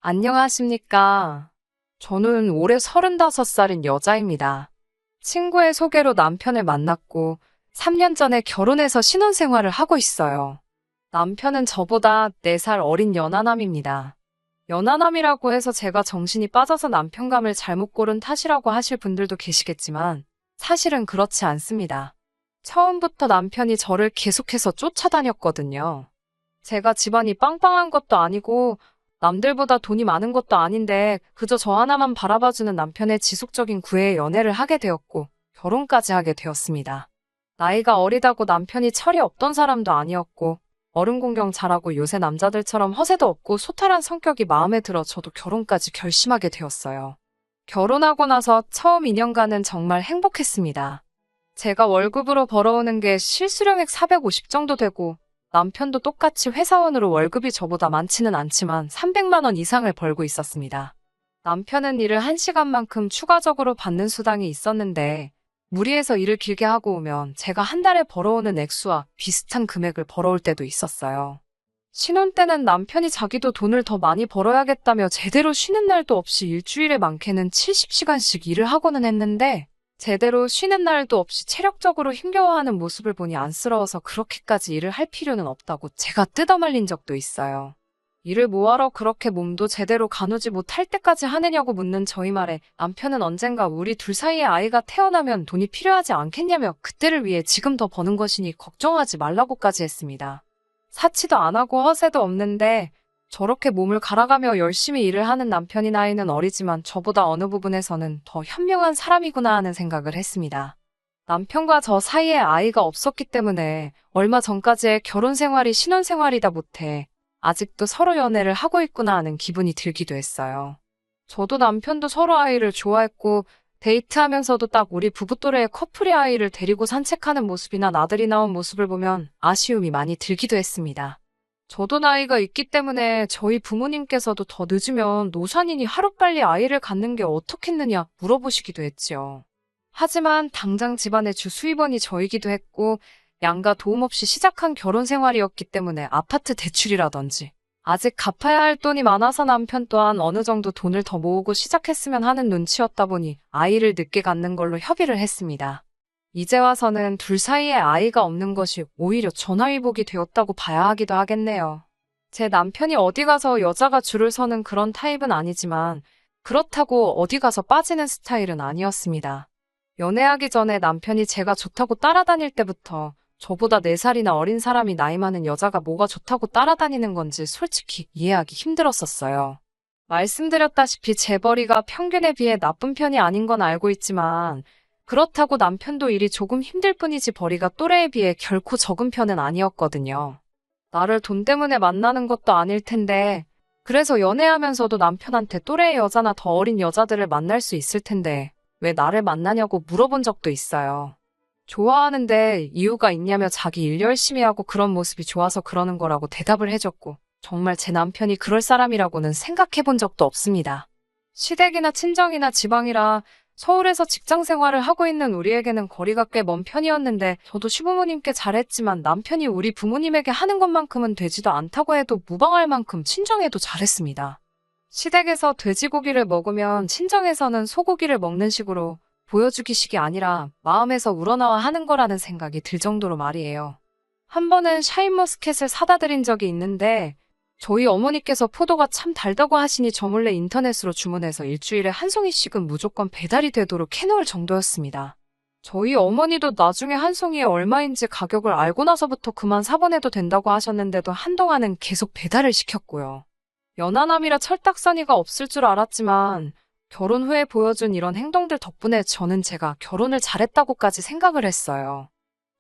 안녕하십니까. 저는 올해 35살인 여자입니다. 친구의 소개로 남편을 만났고 3년 전에 결혼해서 신혼생활을 하고 있어요. 남편은 저보다 4살 어린 연하남입니다. 연하남이라고 해서 제가 정신이 빠져서 남편감을 잘못 고른 탓이라고 하실 분들도 계시겠지만 사실은 그렇지 않습니다. 처음부터 남편이 저를 계속해서 쫓아다녔거든요. 제가 집안이 빵빵한 것도 아니고 남들보다 돈이 많은 것도 아닌데 그저 저 하나만 바라봐주는 남편의 지속적인 구애에 연애를 하게 되었고 결혼까지 하게 되었습니다. 나이가 어리다고 남편이 철이 없던 사람도 아니었고 어른 공경 잘하고 요새 남자들처럼 허세도 없고 소탈한 성격이 마음에 들어 저도 결혼까지 결심하게 되었어요. 결혼하고 나서 처음 2년간은 정말 행복했습니다. 제가 월급으로 벌어오는 게 실수령액 450 정도 되고 남편도 똑같이 회사원으로 월급이 저보다 많지는 않지만 300만 원 이상을 벌고 있었습니다. 남편은 일을 1시간만큼 추가적으로 받는 수당이 있었는데 무리해서 일을 길게 하고 오면 제가 한 달에 벌어오는 액수와 비슷한 금액을 벌어올 때도 있었어요. 신혼 때는 남편이 자기도 돈을 더 많이 벌어야겠다며 제대로 쉬는 날도 없이 일주일에 많게는 70시간씩 일을 하고는 했는데 제대로 쉬는 날도 없이 체력적으로 힘겨워하는 모습을 보니 안쓰러워서 그렇게까지 일을 할 필요는 없다고 제가 뜯어말린 적도 있어요. 일을 뭐하러 그렇게 몸도 제대로 가누지 못할 때까지 하느냐고 묻는 저희 말에 남편은 언젠가 우리 둘 사이에 아이가 태어나면 돈이 필요하지 않겠냐며 그때를 위해 지금 더 버는 것이니 걱정하지 말라고까지 했습니다. 사치도 안 하고 허세도 없는데 저렇게 몸을 갈아가며 열심히 일을 하는 남편이 나이는 어리지만 저보다 어느 부분에서는 더 현명한 사람이구나 하는 생각을 했습니다. 남편과 저 사이에 아이가 없었기 때문에 얼마 전까지의 결혼 생활이 신혼 생활이다 못해 아직도 서로 연애를 하고 있구나 하는 기분이 들기도 했어요. 저도 남편도 서로 아이를 좋아했고 데이트하면서도 딱 우리 부부 또래의 커플이 아이를 데리고 산책하는 모습이나 나들이 나온 모습을 보면 아쉬움이 많이 들기도 했습니다. 저도 나이가 있기 때문에 저희 부모님께서도 더 늦으면 노산이니 하루빨리 아이를 갖는 게 어떻겠느냐 물어보시기도 했지요. 하지만 당장 집안의 주 수입원이 저이기도 했고 양가 도움 없이 시작한 결혼 생활이었기 때문에 아파트 대출이라든지 아직 갚아야 할 돈이 많아서 남편 또한 어느 정도 돈을 더 모으고 시작했으면 하는 눈치였다 보니 아이를 늦게 갖는 걸로 협의를 했습니다. 이제 와서는 둘 사이에 아이가 없는 것이 오히려 전화위복이 되었다고 봐야 하기도 하겠네요. 제 남편이 어디 가서 여자가 줄을 서는 그런 타입은 아니지만 그렇다고 어디 가서 빠지는 스타일은 아니었습니다. 연애하기 전에 남편이 제가 좋다고 따라다닐 때부터 저보다 4살이나 어린 사람이 나이 많은 여자가 뭐가 좋다고 따라다니는 건지 솔직히 이해하기 힘들었었어요. 말씀드렸다시피 재벌이가 평균에 비해 나쁜 편이 아닌 건 알고 있지만 그렇다고 남편도 일이 조금 힘들 뿐이지 벌이가 또래에 비해 결코 적은 편은 아니었거든요. 나를 돈 때문에 만나는 것도 아닐 텐데 그래서 연애하면서도 남편한테 또래의 여자나 더 어린 여자들을 만날 수 있을 텐데 왜 나를 만나냐고 물어본 적도 있어요. 좋아하는데 이유가 있냐며 자기 일 열심히 하고 그런 모습이 좋아서 그러는 거라고 대답을 해줬고 정말 제 남편이 그럴 사람이라고는 생각해 본 적도 없습니다. 시댁이나 친정이나 지방이라 서울에서 직장 생활을 하고 있는 우리에게는 거리가 꽤 먼 편이었는데 저도 시부모님께 잘했지만 남편이 우리 부모님에게 하는 것만큼은 되지도 않다고 해도 무방할 만큼 친정에도 잘했습니다. 시댁에서 돼지고기를 먹으면 친정에서는 소고기를 먹는 식으로 보여주기식이 아니라 마음에서 우러나와 하는 거라는 생각이 들 정도로 말이에요. 한 번은 샤인머스켓을 사다 드린 적이 있는데 저희 어머니께서 포도가 참 달다고 하시니 저 몰래 인터넷으로 주문해서 일주일에 한 송이씩은 무조건 배달이 되도록 해놓을 정도였습니다. 저희 어머니도 나중에 한 송이에 얼마인지 가격을 알고 나서부터 그만 사보내도 된다고 하셨는데도 한동안은 계속 배달을 시켰고요. 연하남이라 철딱서니가 없을 줄 알았지만 결혼 후에 보여준 이런 행동들 덕분에 저는 제가 결혼을 잘했다고까지 생각을 했어요.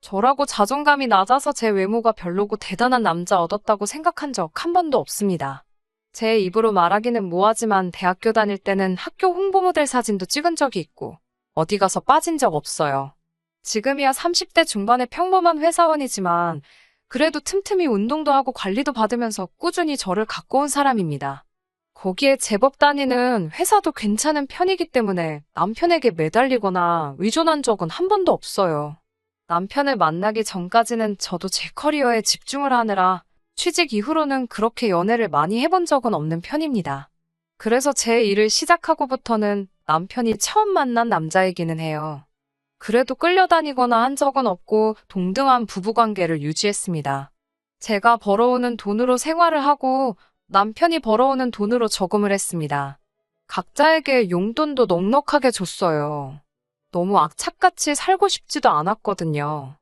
저라고 자존감이 낮아서 제 외모가 별로고 대단한 남자 얻었다고 생각한 적 한 번도 없습니다. 제 입으로 말하기는 뭐하지만 대학교 다닐 때는 학교 홍보 모델 사진도 찍은 적이 있고 어디 가서 빠진 적 없어요. 지금이야 30대 중반의 평범한 회사원이지만 그래도 틈틈이 운동도 하고 관리도 받으면서 꾸준히 저를 가꿔온 사람입니다. 거기에 제법 다니는 회사도 괜찮은 편이기 때문에 남편에게 매달리거나 의존한 적은 한 번도 없어요. 남편을 만나기 전까지는 저도 제 커리어에 집중을 하느라 취직 이후로는 그렇게 연애를 많이 해본 적은 없는 편입니다. 그래서 제 일을 시작하고부터는 남편이 처음 만난 남자이기는 해요. 그래도 끌려다니거나 한 적은 없고 동등한 부부관계를 유지했습니다. 제가 벌어오는 돈으로 생활을 하고 남편이 벌어오는 돈으로 저금을 했습니다. 각자에게 용돈도 넉넉하게 줬어요. 너무 악착같이 살고 싶지도 않았거든요.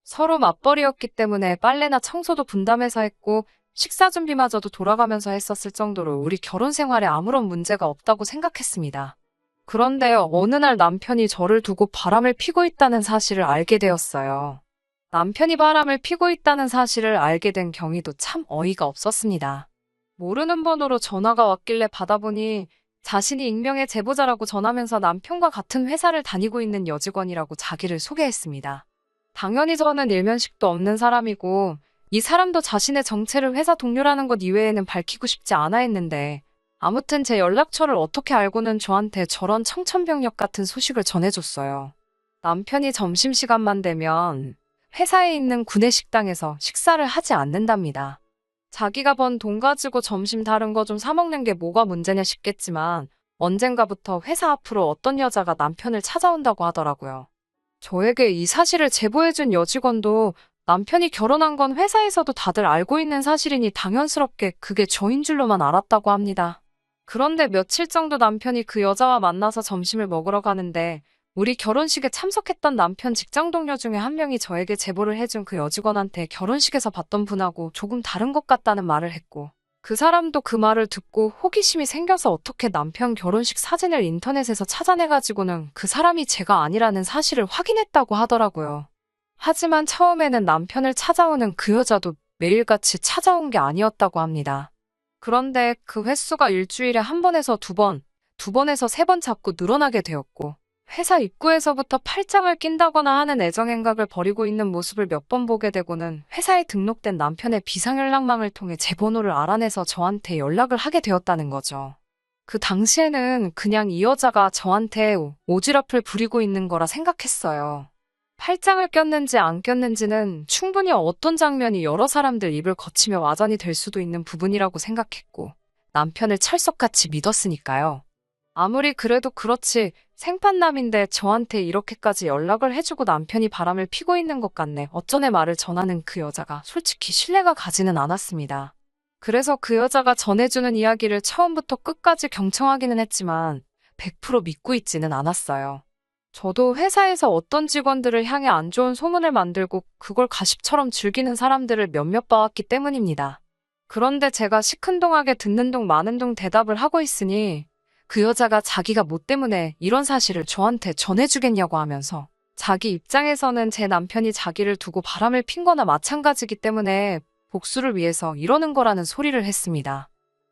서로 맞벌이였기 때문에 빨래나 청소도 분담해서 했고 식사 준비마저도 돌아가면서 했었을 정도로 우리 결혼 생활에 아무런 문제가 없다고 생각했습니다. 그런데 어느 날 남편이 저를 두고 바람을 피고 있다는 사실을 알게 되었어요. 남편이 바람을 피고 있다는 사실을 알게 된 경위도 참 어이가 없었습니다. 모르는 번호로 전화가 왔길래 받아보니 자신이 익명의 제보자라고 전하면서 남편과 같은 회사를 다니고 있는 여직원이라고 자기를 소개했습니다. 당연히 저는 일면식도 없는 사람이고 이 사람도 자신의 정체를 회사 동료라는 것 이외에는 밝히고 싶지 않아 했는데 아무튼 제 연락처를 어떻게 알고는 저한테 저런 청천벽력 같은 소식을 전해줬어요. 남편이 점심시간만 되면 회사에 있는 구내식당에서 식사를 하지 않는답니다. 자기가 번 돈 가지고 점심 다른 거 좀 사 먹는 게 뭐가 문제냐 싶겠지만 언젠가부터 회사 앞으로 어떤 여자가 남편을 찾아온다고 하더라고요. 저에게 이 사실을 제보해준 여직원도 남편이 결혼한 건 회사에서도 다들 알고 있는 사실이니 당연스럽게 그게 저인 줄로만 알았다고 합니다. 그런데 며칠 정도 남편이 그 여자와 만나서 점심을 먹으러 가는데 우리 결혼식에 참석했던 남편 직장 동료 중에 한 명이 저에게 제보를 해준 그 여직원한테 결혼식에서 봤던 분하고 조금 다른 것 같다는 말을 했고 그 사람도 그 말을 듣고 호기심이 생겨서 어떻게 남편 결혼식 사진을 인터넷에서 찾아내가지고는 그 사람이 제가 아니라는 사실을 확인했다고 하더라고요. 하지만 처음에는 남편을 찾아오는 그 여자도 매일같이 찾아온 게 아니었다고 합니다. 그런데 그 횟수가 일주일에 한 번에서 두 번, 두 번에서 세 번 자꾸 늘어나게 되었고 회사 입구에서부터 팔짱을 낀다거나 하는 애정행각을 벌이고 있는 모습을 몇 번 보게 되고는 회사에 등록된 남편의 비상연락망을 통해 제 번호를 알아내서 저한테 연락을 하게 되었다는 거죠. 그 당시에는 그냥 이 여자가 저한테 오지랖을 부리고 있는 거라 생각했어요. 팔짱을 꼈는지 안 꼈는지는 충분히 어떤 장면이 여러 사람들 입을 거치며 와전이 될 수도 있는 부분이라고 생각했고 남편을 철석같이 믿었으니까요. 아무리 그래도 그렇지 생판남인데 저한테 이렇게까지 연락을 해주고 남편이 바람을 피고 있는 것 같네. 어쩌네 말을 전하는 그 여자가 솔직히 신뢰가 가지는 않았습니다. 그래서 그 여자가 전해주는 이야기를 처음부터 끝까지 경청하기는 했지만 100% 믿고 있지는 않았어요. 저도 회사에서 어떤 직원들을 향해 안 좋은 소문을 만들고 그걸 가십처럼 즐기는 사람들을 몇몇 봐왔기 때문입니다. 그런데 제가 시큰둥하게 듣는 둥 마는 둥 대답을 하고 있으니 그 여자가 자기가 뭐 때문에 이런 사실을 저한테 전해주겠냐고 하면서 자기 입장에서는 제 남편이 자기를 두고 바람을 핀 거나 마찬가지기 때문에 복수를 위해서 이러는 거라는 소리를 했습니다.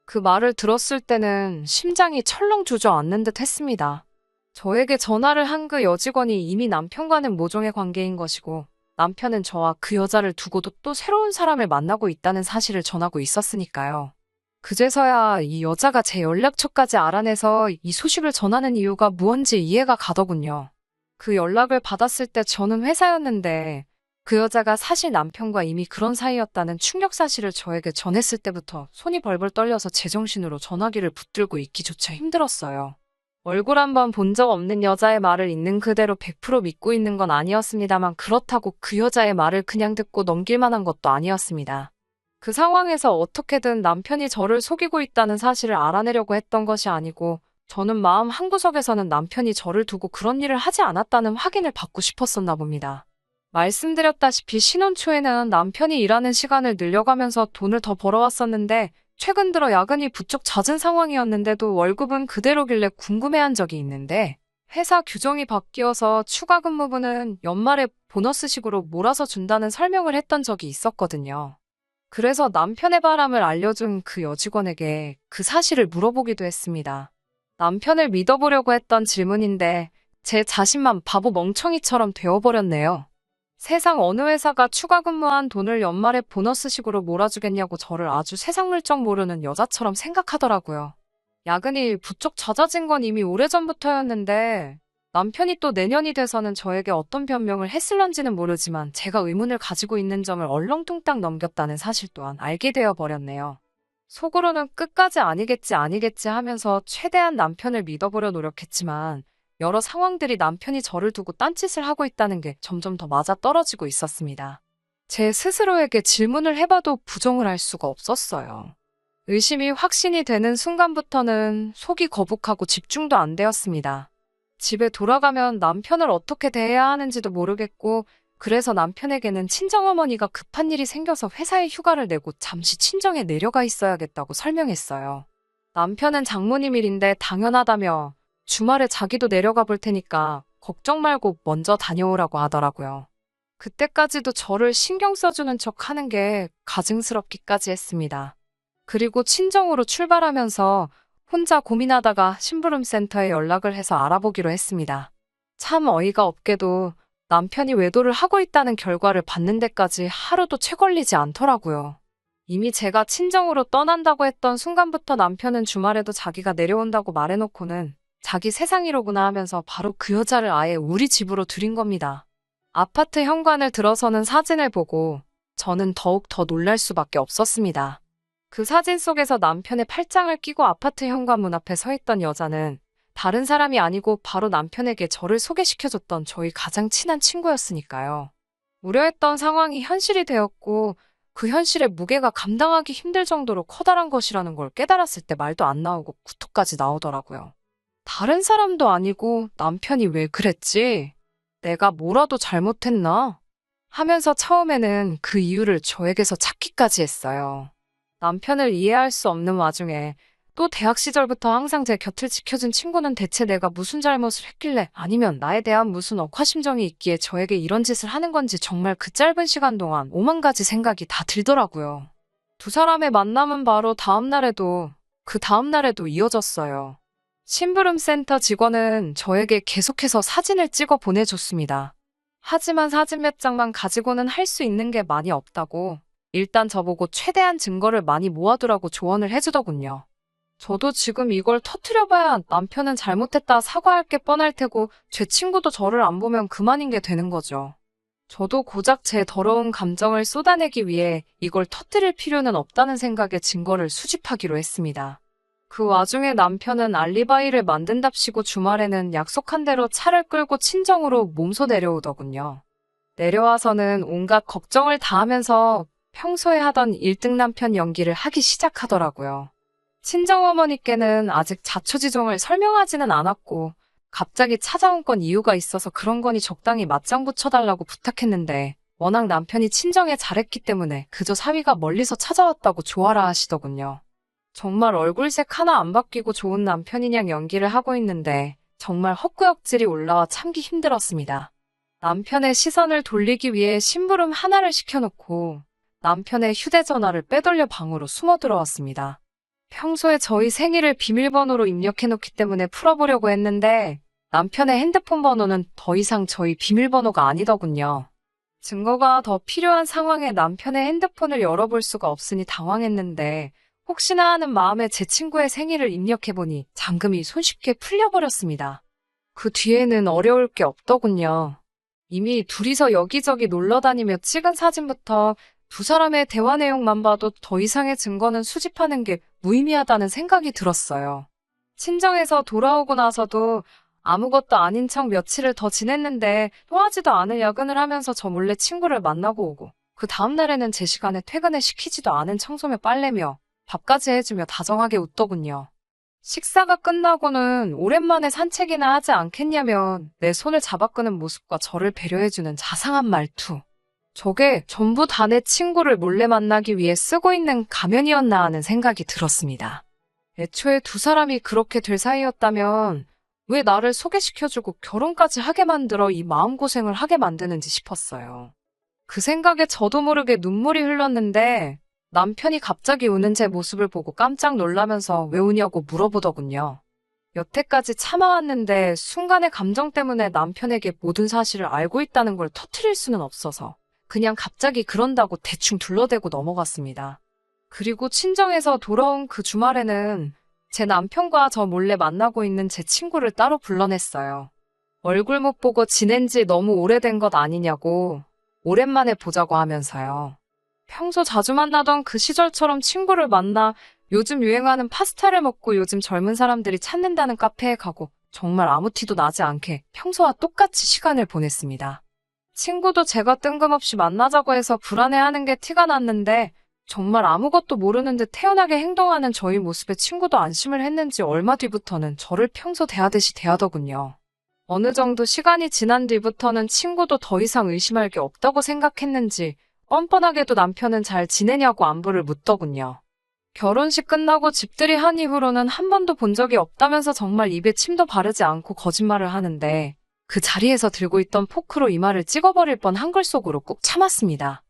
그 말을 들었을 때는 심장이 철렁 주저앉는 듯 했습니다. 저에게 전화를 한 그 여직원이 이미 남편과는 모종의 관계인 것이고 남편은 저와 그 여자를 두고도 또 새로운 사람을 만나고 있다는 사실을 전하고 있었으니까요. 그제서야 이 여자가 제 연락처까지 알아내서 이 소식을 전하는 이유가 무언지 이해가 가더군요. 그 연락을 받았을 때 저는 회사였는데 그 여자가 사실 남편과 이미 그런 사이였다는 충격 사실을 저에게 전했을 때부터 손이 벌벌 떨려서 제정신으로 전화기를 붙들고 있기조차 힘들었어요. 얼굴 한번 본 적 없는 여자의 말을 있는 그대로 100% 믿고 있는 건 아니었습니다만 그렇다고 그 여자의 말을 그냥 듣고 넘길 만한 것도 아니었습니다. 그 상황에서 어떻게든 남편이 저를 속이고 있다는 사실을 알아내려고 했던 것이 아니고 저는 마음 한구석에서는 남편이 저를 두고 그런 일을 하지 않았다는 확인을 받고 싶었었나 봅니다. 말씀드렸다시피 신혼 초에는 남편이 일하는 시간을 늘려가면서 돈을 더 벌어왔었는데 최근 들어 야근이 부쩍 잦은 상황이었는데도 월급은 그대로길래 궁금해한 적이 있는데 회사 규정이 바뀌어서 추가 근무분은 연말에 보너스식으로 몰아서 준다는 설명을 했던 적이 있었거든요. 그래서 남편의 바람을 알려준 그 여직원에게 그 사실을 물어보기도 했습니다. 남편을 믿어보려고 했던 질문인데 제 자신만 바보 멍청이처럼 되어버렸네요. 세상 어느 회사가 추가 근무한 돈을 연말에 보너스식으로 몰아주겠냐고 저를 아주 세상 물정 모르는 여자처럼 생각하더라고요. 야근이 부쩍 잦아진 건 이미 오래전부터였는데 남편이 또 내년이 돼서는 저에게 어떤 변명을 했을런지는 모르지만 제가 의문을 가지고 있는 점을 얼렁뚱땅 넘겼다는 사실 또한 알게 되어 버렸네요. 속으로는 끝까지 아니겠지 아니겠지 하면서 최대한 남편을 믿어보려 노력했지만 여러 상황들이 남편이 저를 두고 딴짓을 하고 있다는 게 점점 더 맞아떨어지고 있었습니다. 제 스스로에게 질문을 해봐도 부정을 할 수가 없었어요. 의심이 확신이 되는 순간부터는 속이 거북하고 집중도 안 되었습니다. 집에 돌아가면 남편을 어떻게 대해야 하는지도 모르겠고, 그래서 남편에게는 친정어머니가 급한 일이 생겨서 회사에 휴가를 내고 잠시 친정에 내려가 있어야겠다고 설명했어요. 남편은 장모님 일인데 당연하다며 주말에 자기도 내려가 볼 테니까 걱정 말고 먼저 다녀오라고 하더라고요. 그때까지도 저를 신경 써주는 척 하는 게 가증스럽기까지 했습니다. 그리고 친정으로 출발하면서 혼자 고민하다가 심부름센터에 연락을 해서 알아보기로 했습니다. 참 어이가 없게도 남편이 외도를 하고 있다는 결과를 받는 데까지 하루도 채 걸리지 않더라고요. 이미 제가 친정으로 떠난다고 했던 순간부터 남편은 주말에도 자기가 내려온다고 말해놓고는 자기 세상이로구나 하면서 바로 그 여자를 아예 우리 집으로 들인 겁니다. 아파트 현관을 들어서는 사진을 보고 저는 더욱 더 놀랄 수밖에 없었습니다. 그 사진 속에서 남편의 팔짱을 끼고 아파트 현관문 앞에 서 있던 여자는 다른 사람이 아니고 바로 남편에게 저를 소개시켜줬던 저희 가장 친한 친구였으니까요. 우려했던 상황이 현실이 되었고 그 현실의 무게가 감당하기 힘들 정도로 커다란 것이라는 걸 깨달았을 때 말도 안 나오고 구토까지 나오더라고요. 다른 사람도 아니고 남편이 왜 그랬지? 내가 뭐라도 잘못했나? 하면서 처음에는 그 이유를 저에게서 찾기까지 했어요. 남편을 이해할 수 없는 와중에 또 대학 시절부터 항상 제 곁을 지켜준 친구는 대체 내가 무슨 잘못을 했길래 아니면 나에 대한 무슨 억하심정이 있기에 저에게 이런 짓을 하는 건지 정말 그 짧은 시간 동안 5만 가지 생각이 다 들더라고요. 두 사람의 만남은 바로 그 다음날에도 이어졌어요. 심부름센터 직원은 저에게 계속해서 사진을 찍어 보내줬습니다. 하지만 사진 몇 장만 가지고는 할 수 있는 게 많이 없다고 일단 저보고 최대한 증거를 많이 모아두라고 조언을 해주더군요. 저도 지금 이걸 터트려봐야 남편은 잘못했다 사과할 게 뻔할 테고 제 친구도 저를 안 보면 그만인 게 되는 거죠. 저도 고작 제 더러운 감정을 쏟아내기 위해 이걸 터뜨릴 필요는 없다는 생각에 증거를 수집하기로 했습니다. 그 와중에 남편은 알리바이를 만든답시고 주말에는 약속한 대로 차를 끌고 친정으로 몸소 내려오더군요. 내려와서는 온갖 걱정을 다 하면서 평소에 하던 1등 남편 연기를 하기 시작하더라고요. 친정어머니께는 아직 자초지종을 설명하지는 않았고 갑자기 찾아온 건 이유가 있어서 그런 거니 적당히 맞장 붙여달라고 부탁했는데 워낙 남편이 친정에 잘했기 때문에 그저 사위가 멀리서 찾아왔다고 좋아라 하시더군요. 정말 얼굴색 하나 안 바뀌고 좋은 남편이냥 연기를 하고 있는데 정말 헛구역질이 올라와 참기 힘들었습니다. 남편의 시선을 돌리기 위해 심부름 하나를 시켜놓고 남편의 휴대전화를 빼돌려 방으로 숨어 들어왔습니다. 평소에 저희 생일을 비밀번호로 입력해놓기 때문에 풀어보려고 했는데 남편의 핸드폰 번호는 더 이상 저희 비밀번호가 아니더군요. 증거가 더 필요한 상황에 남편의 핸드폰을 열어볼 수가 없으니 당황했는데 혹시나 하는 마음에 제 친구의 생일을 입력해보니 잠금이 손쉽게 풀려버렸습니다. 그 뒤에는 어려울 게 없더군요. 이미 둘이서 여기저기 놀러다니며 찍은 사진부터 두 사람의 대화 내용만 봐도 더 이상의 증거는 수집하는 게 무의미하다는 생각이 들었어요. 친정에서 돌아오고 나서도 아무것도 아닌 척 며칠을 더 지냈는데 통하지도 않을 야근을 하면서 저 몰래 친구를 만나고 오고 그 다음날에는 제 시간에 퇴근을 시키지도 않은 청소며 빨래며 밥까지 해주며 다정하게 웃더군요. 식사가 끝나고는 오랜만에 산책이나 하지 않겠냐면 내 손을 잡아 끄는 모습과 저를 배려해주는 자상한 말투. 저게 전부 다 내 친구를 몰래 만나기 위해 쓰고 있는 가면이었나 하는 생각이 들었습니다. 애초에 두 사람이 그렇게 될 사이였다면 왜 나를 소개시켜주고 결혼까지 하게 만들어 이 마음고생을 하게 만드는지 싶었어요. 그 생각에 저도 모르게 눈물이 흘렀는데 남편이 갑자기 우는 제 모습을 보고 깜짝 놀라면서 왜 우냐고 물어보더군요. 여태까지 참아왔는데 순간의 감정 때문에 남편에게 모든 사실을 알고 있다는 걸 터뜨릴 수는 없어서 그냥 갑자기 그런다고 대충 둘러대고 넘어갔습니다. 그리고 친정에서 돌아온 그 주말에는 제 남편과 저 몰래 만나고 있는 제 친구를 따로 불러냈어요. 얼굴 못 보고 지낸 지 너무 오래된 것 아니냐고 오랜만에 보자고 하면서요. 평소 자주 만나던 그 시절처럼 친구를 만나 요즘 유행하는 파스타를 먹고 요즘 젊은 사람들이 찾는다는 카페에 가고 정말 아무 티도 나지 않게 평소와 똑같이 시간을 보냈습니다. 친구도 제가 뜬금없이 만나자고 해서 불안해하는 게 티가 났는데 정말 아무것도 모르는 듯 태연하게 행동하는 저희 모습에 친구도 안심을 했는지 얼마 뒤부터는 저를 평소 대하듯이 대하더군요. 어느 정도 시간이 지난 뒤부터는 친구도 더 이상 의심할 게 없다고 생각했는지 뻔뻔하게도 남편은 잘 지내냐고 안부를 묻더군요. 결혼식 끝나고 집들이 한 이후로는 한 번도 본 적이 없다면서 정말 입에 침도 바르지 않고 거짓말을 하는데 그 자리에서 들고 있던 포크로 이마를 찍어버릴 뻔 한글 속으로 꾹 참았습니다.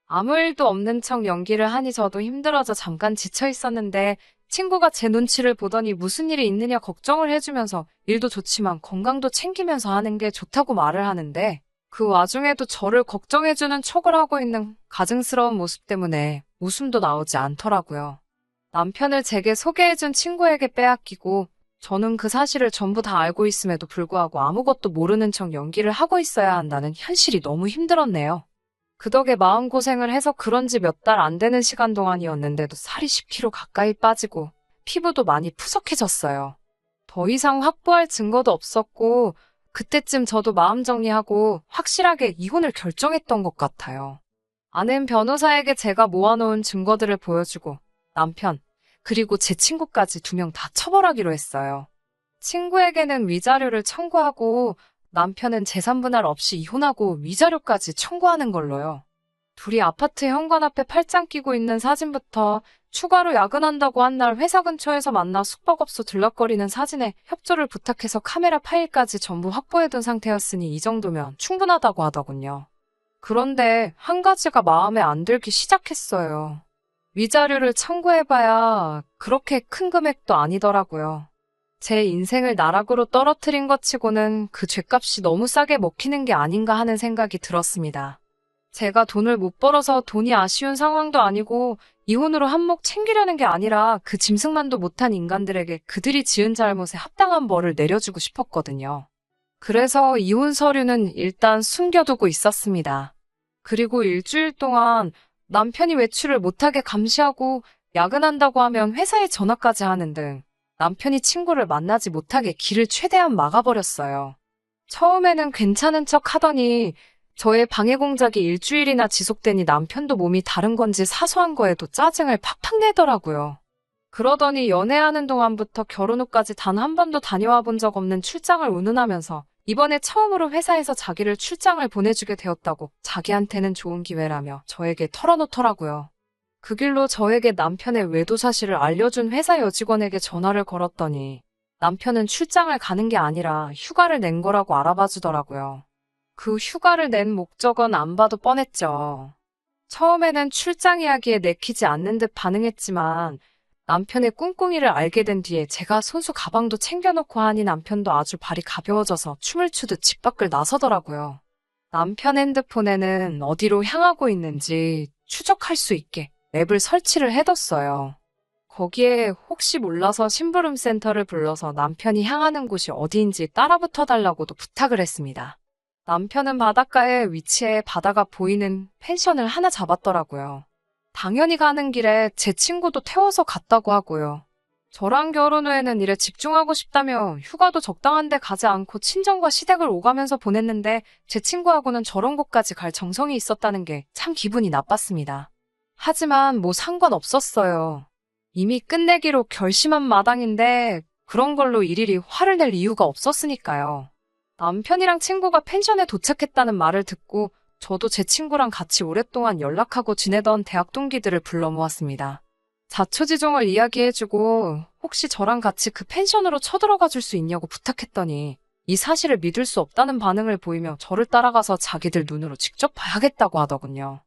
아무 일도 없는 척 연기를 하니 저도 힘들어져 잠깐 지쳐 있었는데 친구가 제 눈치를 보더니 무슨 일이 있느냐 걱정을 해주면서 일도 좋지만 건강도 챙기면서 하는 게 좋다고 말을 하는데 그 와중에도 저를 걱정해주는 척을 하고 있는 가증스러운 모습 때문에 웃음도 나오지 않더라고요. 남편을 제게 소개해준 친구에게 빼앗기고 저는 그 사실을 전부 다 알고 있음에도 불구하고 아무것도 모르는 척 연기를 하고 있어야 한다는 현실이 너무 힘들었네요. 그 덕에 마음고생을 해서 그런지 몇 달 안 되는 시간 동안이었는데도 살이 10kg 가까이 빠지고 피부도 많이 푸석해졌어요. 더 이상 확보할 증거도 없었고 그때쯤 저도 마음 정리하고 확실하게 이혼을 결정했던 것 같아요. 아는 변호사에게 제가 모아놓은 증거들을 보여주고 남편, 그리고 제 친구까지 2명 다 처벌하기로 했어요. 친구에게는 위자료를 청구하고 남편은 재산분할 없이 이혼하고 위자료까지 청구하는 걸로요. 둘이 아파트 현관 앞에 팔짱 끼고 있는 사진부터 추가로 야근한다고 한 날 회사 근처에서 만나 숙박업소 들락거리는 사진에 협조를 부탁해서 카메라 파일까지 전부 확보해둔 상태였으니 이 정도면 충분하다고 하더군요. 그런데 한 가지가 마음에 안 들기 시작했어요. 위자료를 청구해봐야 그렇게 큰 금액도 아니더라고요. 제 인생을 나락으로 떨어뜨린 것 치고는 그 죗값이 너무 싸게 먹히는 게 아닌가 하는 생각이 들었습니다. 제가 돈을 못 벌어서 돈이 아쉬운 상황도 아니고 이혼으로 한몫 챙기려는 게 아니라 그 짐승만도 못한 인간들에게 그들이 지은 잘못에 합당한 벌을 내려주고 싶었거든요. 그래서 이혼 서류는 일단 숨겨두고 있었습니다. 그리고 일주일 동안 남편이 외출을 못하게 감시하고 야근한다고 하면 회사에 전화까지 하는 등 남편이 친구를 만나지 못하게 길을 최대한 막아버렸어요. 처음에는 괜찮은 척 하더니 저의 방해 공작이 일주일이나 지속되니 남편도 몸이 다른 건지 사소한 거에도 짜증을 팍팍 내더라고요. 그러더니 연애하는 동안부터 결혼 후까지 단 한 번도 다녀와 본 적 없는 출장을 운운하면서 이번에 처음으로 회사에서 자기를 출장을 보내주게 되었다고 자기한테는 좋은 기회라며 저에게 털어놓더라고요. 그 길로 저에게 남편의 외도 사실을 알려준 회사 여직원에게 전화를 걸었더니 남편은 출장을 가는 게 아니라 휴가를 낸 거라고 알아봐 주더라고요. 그 휴가를 낸 목적은 안 봐도 뻔했죠. 처음에는 출장 이야기에 내키지 않는 듯 반응했지만 남편의 꿍꿍이를 알게 된 뒤에 제가 손수 가방도 챙겨놓고 하니 남편도 아주 발이 가벼워져서 춤을 추듯 집 밖을 나서더라고요. 남편 핸드폰에는 어디로 향하고 있는지 추적할 수 있게 앱을 설치를 해뒀어요. 거기에 혹시 몰라서 심부름센터를 불러서 남편이 향하는 곳이 어디인지 따라붙어 달라고도 부탁을 했습니다. 남편은 바닷가에 위치해 바다가 보이는 펜션을 하나 잡았더라고요. 당연히 가는 길에 제 친구도 태워서 갔다고 하고요. 저랑 결혼 후에는 일에 집중하고 싶다며 휴가도 적당한 데 가지 않고 친정과 시댁을 오가면서 보냈는데 제 친구하고는 저런 곳까지 갈 정성이 있었다는 게 참 기분이 나빴습니다. 하지만 뭐 상관없었어요. 이미 끝내기로 결심한 마당인데 그런 걸로 일일이 화를 낼 이유가 없었으니까요. 남편이랑 친구가 펜션에 도착했다는 말을 듣고 저도 제 친구랑 같이 오랫동안 연락하고 지내던 대학 동기들을 불러 모았습니다. 자초지종을 이야기해주고 혹시 저랑 같이 그 펜션으로 쳐들어가 줄 수 있냐고 부탁했더니 이 사실을 믿을 수 없다는 반응을 보이며 저를 따라가서 자기들 눈으로 직접 봐야겠다고 하더군요.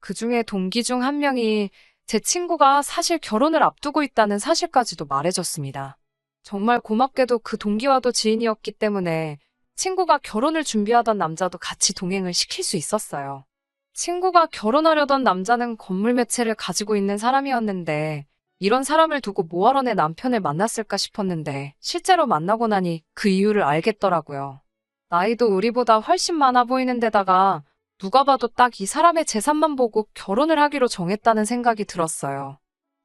그중에 동기 중 한 명이 제 친구가 사실 결혼을 앞두고 있다는 사실까지도 말해줬습니다. 정말 고맙게도 그 동기와도 지인이었기 때문에 친구가 결혼을 준비하던 남자도 같이 동행을 시킬 수 있었어요. 친구가 결혼하려던 남자는 건물 매체를 가지고 있는 사람이었는데 이런 사람을 두고 뭐하러 내 남편을 만났을까 싶었는데 실제로 만나고 나니 그 이유를 알겠더라고요. 나이도 우리보다 훨씬 많아 보이는 데다가 누가 봐도 딱 이 사람의 재산만 보고 결혼을 하기로 정했다는 생각이 들었어요.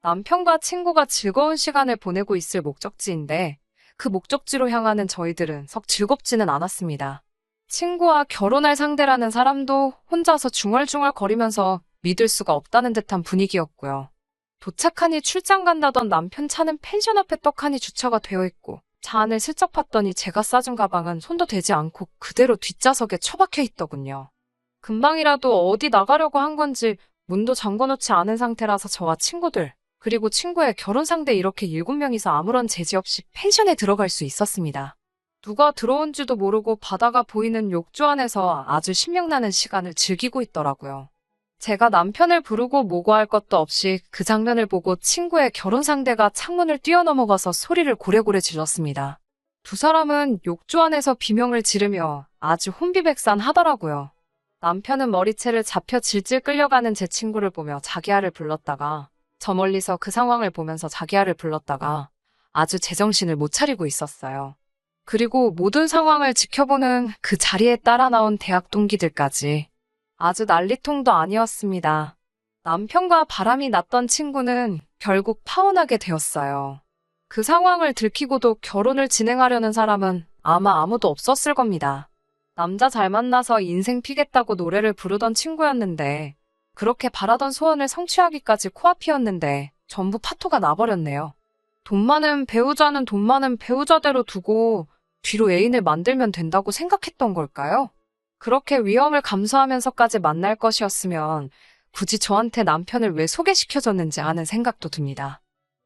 남편과 친구가 즐거운 시간을 보내고 있을 목적지인데 그 목적지로 향하는 저희들은 썩 즐겁지는 않았습니다. 친구와 결혼할 상대라는 사람도 혼자서 중얼중얼 거리면서 믿을 수가 없다는 듯한 분위기였고요. 도착하니 출장 간다던 남편 차는 펜션 앞에 떡하니 주차가 되어 있고 차 안을 슬쩍 봤더니 제가 싸준 가방은 손도 대지 않고 그대로 뒷좌석에 처박혀 있더군요. 금방이라도 어디 나가려고 한 건지 문도 잠궈놓지 않은 상태라서 저와 친구들 그리고 친구의 결혼 상대 이렇게 7명이서 아무런 제지 없이 펜션에 들어갈 수 있었습니다. 누가 들어온지도 모르고 바다가 보이는 욕조 안에서 아주 신명나는 시간을 즐기고 있더라고요. 제가 남편을 부르고 모고할 것도 없이 그 장면을 보고 친구의 결혼 상대가 창문을 뛰어넘어가서 소리를 고래고래 질렀습니다. 두 사람은 욕조 안에서 비명을 지르며 아주 혼비백산하더라고요. 남편은 머리채를 잡혀 질질 끌려가는 제 친구를 보며 자기야를 불렀다가 저 멀리서 그 상황을 보면서 자기야를 불렀다가 아주 제정신을 못 차리고 있었어요. 그리고 모든 상황을 지켜보는 그 자리에 따라 나온 대학 동기들까지 아주 난리통도 아니었습니다. 남편과 바람이 났던 친구는 결국 파혼하게 되었어요. 그 상황을 들키고도 결혼을 진행하려는 사람은 아마 아무도 없었을 겁니다. 남자 잘 만나서 인생 피겠다고 노래를 부르던 친구였는데 그렇게 바라던 소원을 성취하기까지 코앞이었는데 전부 파토가 나버렸네요. 돈 많은 배우자는 돈 많은 배우자대로 두고 뒤로 애인을 만들면 된다고 생각했던 걸까요? 그렇게 위험을 감수하면서까지 만날 것이었으면 굳이 저한테 남편을 왜 소개시켜줬는지 하는 생각도 듭니다.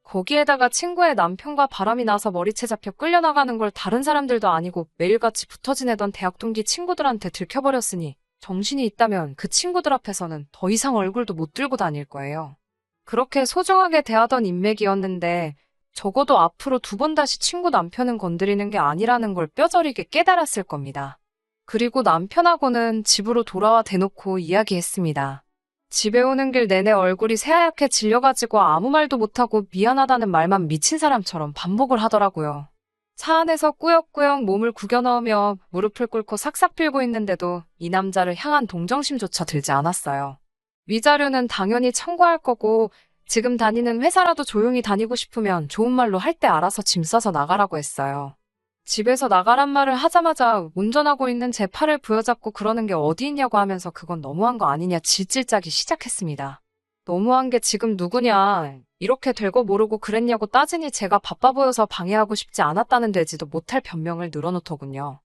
거기에다가 친구의 남편과 바람이 나서 머리채 잡혀 끌려나가는 걸 다른 사람들도 아니고 매일같이 붙어 지내던 대학 동기 친구들한테 들켜버렸으니 정신이 있다면 그 친구들 앞에서는 더 이상 얼굴도 못 들고 다닐 거예요. 그렇게 소중하게 대하던 인맥이었는데 적어도 앞으로 2번 다시 친구 남편은 건드리는 게 아니라는 걸 뼈저리게 깨달았을 겁니다. 그리고 남편하고는 집으로 돌아와 대놓고 이야기했습니다. 집에 오는 길 내내 얼굴이 새하얗게 질려가지고 아무 말도 못하고 미안하다는 말만 미친 사람처럼 반복을 하더라고요. 차 안에서 꾸역꾸역 몸을 구겨 넣으며 무릎을 꿇고 삭삭 빌고 있는데도 이 남자를 향한 동정심조차 들지 않았어요. 위자료는 당연히 청구할 거고 지금 다니는 회사라도 조용히 다니고 싶으면 좋은 말로 할 때 알아서 짐 싸서 나가라고 했어요. 집에서 나가란 말을 하자마자 운전하고 있는 제 팔을 부여잡고 그러는 게 어디 있냐고 하면서 그건 너무한 거 아니냐 질질 짜기 시작했습니다. 너무한 게 지금 누구냐, 이렇게 될거 모르고 그랬냐고 따지니 제가 바빠 보여서 방해하고 싶지 않았다는 되지도 못할 변명을 늘어놓더군요.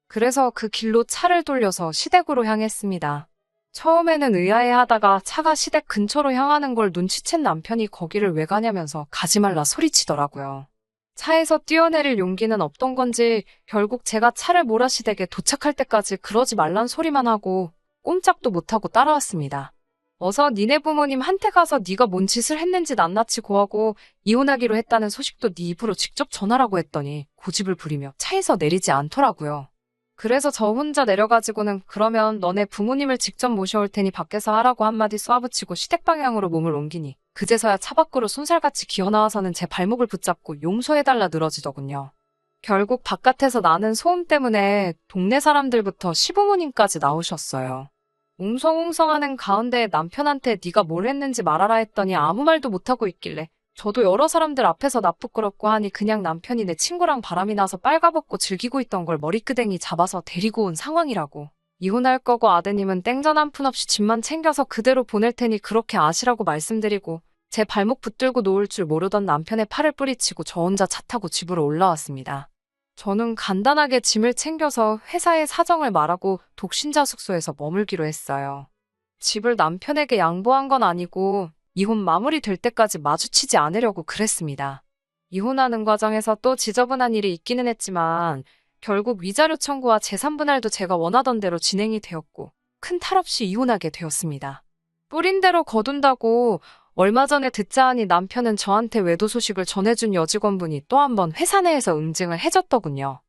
그래서 그 길로 차를 돌려서 시댁으로 향했습니다. 처음에는 의아해하다가 차가 시댁 근처로 향하는 걸 눈치챈 남편이 거기를 왜 가냐면서 가지 말라 소리치더라고요. 차에서 뛰어내릴 용기는 없던 건지 결국 제가 차를 몰아 시댁에 도착할 때까지 그러지 말란 소리만 하고 꼼짝도 못하고 따라왔습니다. 어서 니네 부모님 한테 가서 네가 뭔 짓을 했는지 낱낱이 고하고 이혼하기로 했다는 소식도 네 입으로 직접 전하라고 했더니 고집을 부리며 차에서 내리지 않더라고요. 그래서 저 혼자 내려가지고는 그러면 너네 부모님을 직접 모셔올 테니 밖에서 하라고 한마디 쏘아붙이고 시댁 방향으로 몸을 옮기니 그제서야 차 밖으로 손살같이 기어나와서는 제 발목을 붙잡고 용서해달라 늘어지더군요. 결국 바깥에서 나는 소음 때문에 동네 사람들부터 시부모님까지 나오셨어요. 웅성웅성하는 가운데 남편한테 네가 뭘 했는지 말하라 했더니 아무 말도 못하고 있길래 저도 여러 사람들 앞에서 나쁘끄럽고 하니 그냥 남편이 내 친구랑 바람이 나서 빨가벗고 즐기고 있던 걸 머리끄댕이 잡아서 데리고 온 상황이라고. 이혼할 거고 아드님은 땡전 한 푼 없이 집만 챙겨서 그대로 보낼 테니 그렇게 아시라고 말씀드리고 제 발목 붙들고 놓을 줄 모르던 남편의 팔을 뿌리치고 저 혼자 차 타고 집으로 올라왔습니다. 저는 간단하게 짐을 챙겨서 회사에 사정을 말하고 독신자 숙소에서 머물기로 했어요. 집을 남편에게 양보한 건 아니고 이혼 마무리될 때까지 마주치지 않으려고 그랬습니다. 이혼하는 과정에서 또 지저분한 일이 있기는 했지만 결국 위자료 청구와 재산 분할도 제가 원하던 대로 진행이 되었고 큰 탈 없이 이혼하게 되었습니다. 뿌린 대로 거둔다고 얼마 전에 듣자 하니 남편은 저한테 외도 소식을 전해준 여직원분이 또 한 번 회사 내에서 응징을 해줬더군요.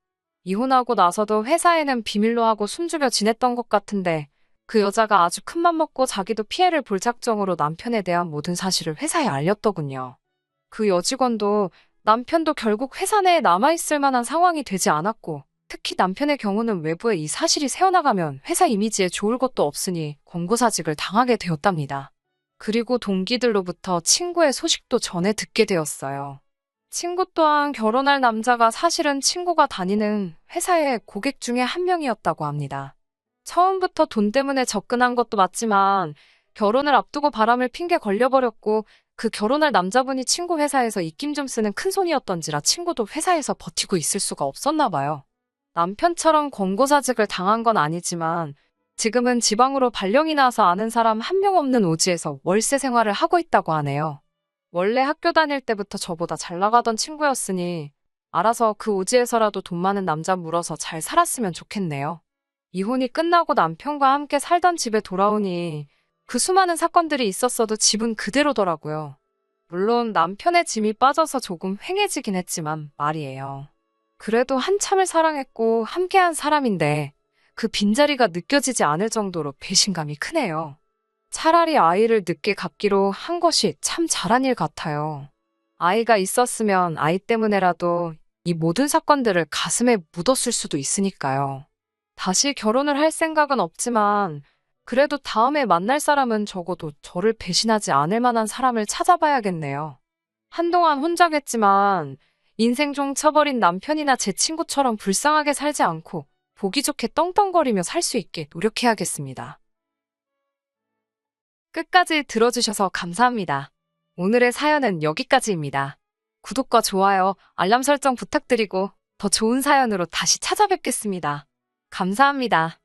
이혼하고 나서도 회사에는 비밀로 하고 숨죽여 지냈던 것 같은데 그 여자가 아주 큰맘 먹고 자기도 피해를 볼 작정으로 남편에 대한 모든 사실을 회사에 알렸더군요. 그 여직원도 남편도 결국 회사 내에 남아있을 만한 상황이 되지 않았고 특히 남편의 경우는 외부에 이 사실이 새어나가면 회사 이미지에 좋을 것도 없으니 권고사직을 당하게 되었답니다. 그리고 동기들로부터 친구의 소식도 전해 듣게 되었어요. 친구 또한 결혼할 남자가 사실은 친구가 다니는 회사의 고객 중에 한 명이었다고 합니다. 처음부터 돈 때문에 접근한 것도 맞지만 결혼을 앞두고 바람을 핑계 걸려버렸고 그 결혼할 남자분이 친구 회사에서 입김 좀 쓰는 큰손이었던지라 친구도 회사에서 버티고 있을 수가 없었나 봐요. 남편처럼 권고사직을 당한 건 아니지만 지금은 지방으로 발령이 나서 아는 사람 한 명 없는 오지에서 월세 생활을 하고 있다고 하네요. 원래 학교 다닐 때부터 저보다 잘 나가던 친구였으니 알아서 그 오지에서라도 돈 많은 남자 물어서 잘 살았으면 좋겠네요. 이혼이 끝나고 남편과 함께 살던 집에 돌아오니 그 수많은 사건들이 있었어도 집은 그대로더라고요. 물론 남편의 짐이 빠져서 조금 횡해지긴 했지만 말이에요. 그래도 한참을 사랑했고 함께한 사람인데 그 빈자리가 느껴지지 않을 정도로 배신감이 크네요. 차라리 아이를 늦게 갖기로 한 것이 참 잘한 일 같아요. 아이가 있었으면 아이 때문에라도 이 모든 사건들을 가슴에 묻었을 수도 있으니까요. 다시 결혼을 할 생각은 없지만 그래도 다음에 만날 사람은 적어도 저를 배신하지 않을 만한 사람을 찾아봐야겠네요. 한동안 혼자겠지만 인생 종 쳐버린 남편이나 제 친구처럼 불쌍하게 살지 않고 보기 좋게 떵떵거리며 살 수 있게 노력해야겠습니다. 끝까지 들어주셔서 감사합니다. 오늘의 사연은 여기까지입니다. 구독과 좋아요, 알람 설정 부탁드리고 더 좋은 사연으로 다시 찾아뵙겠습니다. 감사합니다.